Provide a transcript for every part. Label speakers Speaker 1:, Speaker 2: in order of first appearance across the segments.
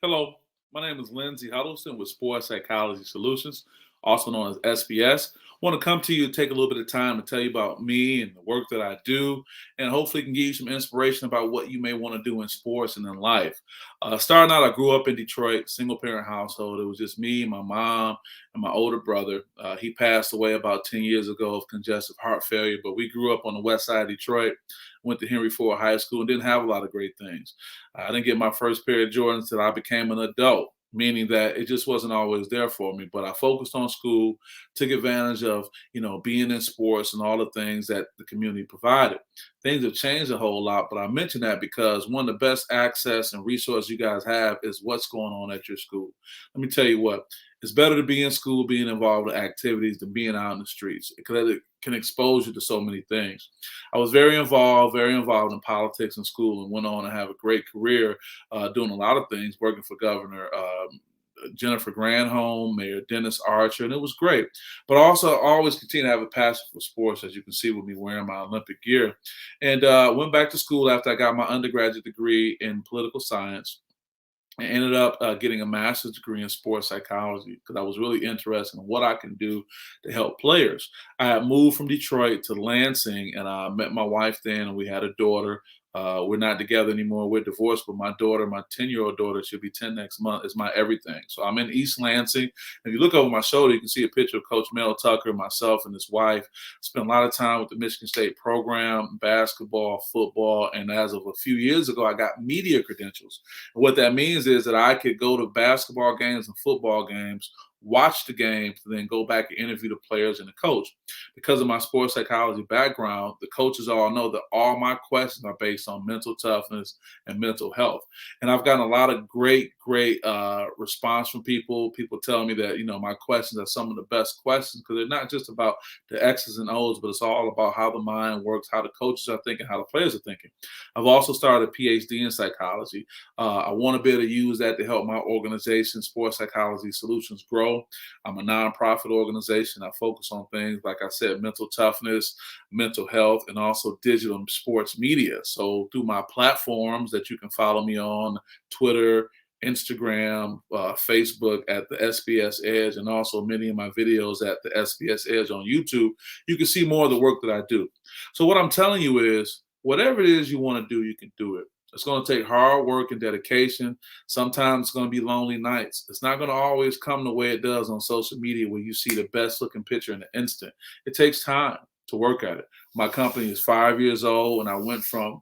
Speaker 1: Hello, my name is Lindsay Huddleston with Sports Psychology Solutions, also known as SPS. Want to come to you and take a little bit of time to tell you about me and the work that I do, and hopefully can give you some inspiration about what you may want to do in sports and in life. Starting out, I grew up in Detroit, single parent household. It was just me, my mom, and my older brother. He passed away about 10 years ago of congestive heart failure, but we grew up on the west side of Detroit, went to Henry Ford High School, and didn't have a lot of great things. I didn't get my first pair of Jordans until I became an adult, meaning that it just wasn't always there for me. But I focused on school, took advantage of, being in sports and all the things that the community provided. Things have changed a whole lot, but I mention that because one of the best access and resources you guys have is what's going on at your school. Let me tell you what, it's better to be in school, being involved in activities than being out in the streets because it can expose you to so many things. I was very involved in politics in school and went on to have a great career doing a lot of things, working for Governor Jennifer Granholm, Mayor Dennis Archer, and it was great. But also, I always continue to have a passion for sports, as you can see with me wearing my Olympic gear. And went back to school after I got my undergraduate degree in political science. I ended up getting a master's degree in sports psychology because I was really interested in what I can do to help players. I had moved from Detroit to Lansing, and I met my wife then, and we had a daughter. We're not together anymore. We're divorced, but my daughter, my 10-year-old daughter, she'll be 10 next month, is my everything. So I'm in East Lansing. If you look over my shoulder, you can see a picture of Coach Mel Tucker, myself, and his wife. Spent a lot of time with the Michigan State program, basketball, football, and as of a few years ago, I got media credentials. And what that means is that I could go to basketball games and football games, watch the games, and then go back and interview the players and the coach. Because of my sports psychology background, the coaches all know that all my questions are based on mental toughness and mental health. And I've gotten a lot of great response from people. People tell me that, my questions are some of the best questions because they're not just about the X's and O's, but it's all about how the mind works, how the coaches are thinking, how the players are thinking. I've also started a PhD in psychology. I want to be able to use that to help my organization, Sports Psychology Solutions, grow. I'm a nonprofit organization. I focus on things, like I said, mental toughness, mental health, and also digital and sports media. So through my platforms that you can follow me on, Twitter, Instagram, Facebook at the SPS Edge, and also many of my videos at the SPS Edge on YouTube, you can see more of the work that I do. So what I'm telling you is, whatever it is you want to do, you can do it. It's going to take hard work and dedication. Sometimes it's going to be lonely nights. It's not going to always come the way it does on social media where you see the best looking picture in an instant. It takes time to work at it. My company is 5 years old, and I went from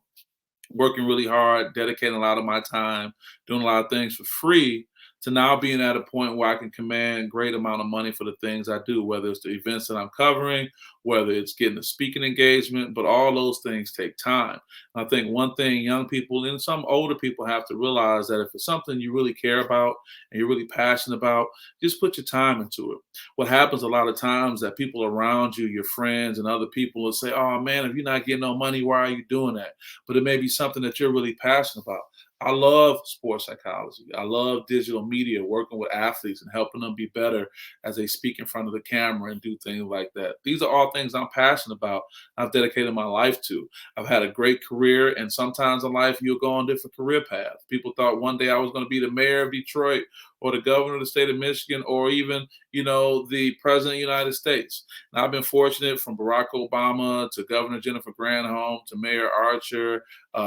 Speaker 1: working really hard, dedicating a lot of my time, doing a lot of things for free, to now being at a point where I can command great amount of money for the things I do, whether it's the events that I'm covering, whether it's getting a speaking engagement, but all those things take time. And I think one thing young people and some older people have to realize that if it's something you really care about and you're really passionate about, just put your time into it. What happens a lot of times that people around you, your friends and other people, will say, "Oh man, if you're not getting no money, why are you doing that?" But it may be something that you're really passionate about. I love sports psychology. I love digital media, working with athletes and helping them be better as they speak in front of the camera and do things like that. These are all things I'm passionate about. I've dedicated my life to. I've had a great career, and sometimes in life you'll go on different career paths. People thought one day I was going to be the mayor of Detroit or the governor of the state of Michigan or even, the president of the United States. And I've been fortunate, from Barack Obama to Governor Jennifer Granholm to Mayor Archer,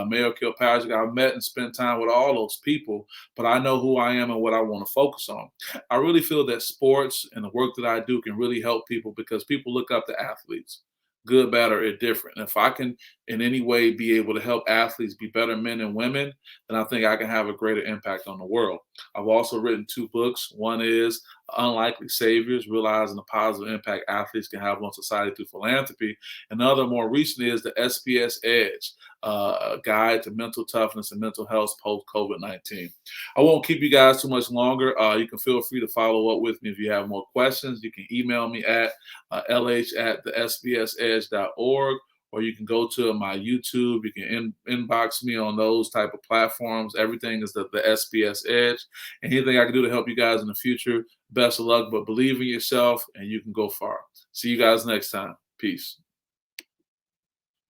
Speaker 1: Mayor Kilpatrick. I've met and spent time with all those people, but I know who I am and what I want to focus on. I really feel that sports and the work that I do can really help people because people look up to athletes, good, bad, or indifferent. And if I can in any way be able to help athletes be better men and women, then I think I can have a greater impact on the world. I've also written two books. One is Unlikely Saviors, realizing the positive impact athletes can have on society through philanthropy. And the other, more recently, is the SPS Edge, a guide to mental toughness and mental health post COVID-19. I won't keep you guys too much longer. You can feel free to follow up with me if you have more questions. You can email me at lh@thespsedge.org, or you can go to my YouTube. You can inbox me on those type of platforms. Everything is the SPS Edge. And anything I can do to help you guys in the future, best of luck. But believe in yourself, and you can go far. See you guys next time. Peace.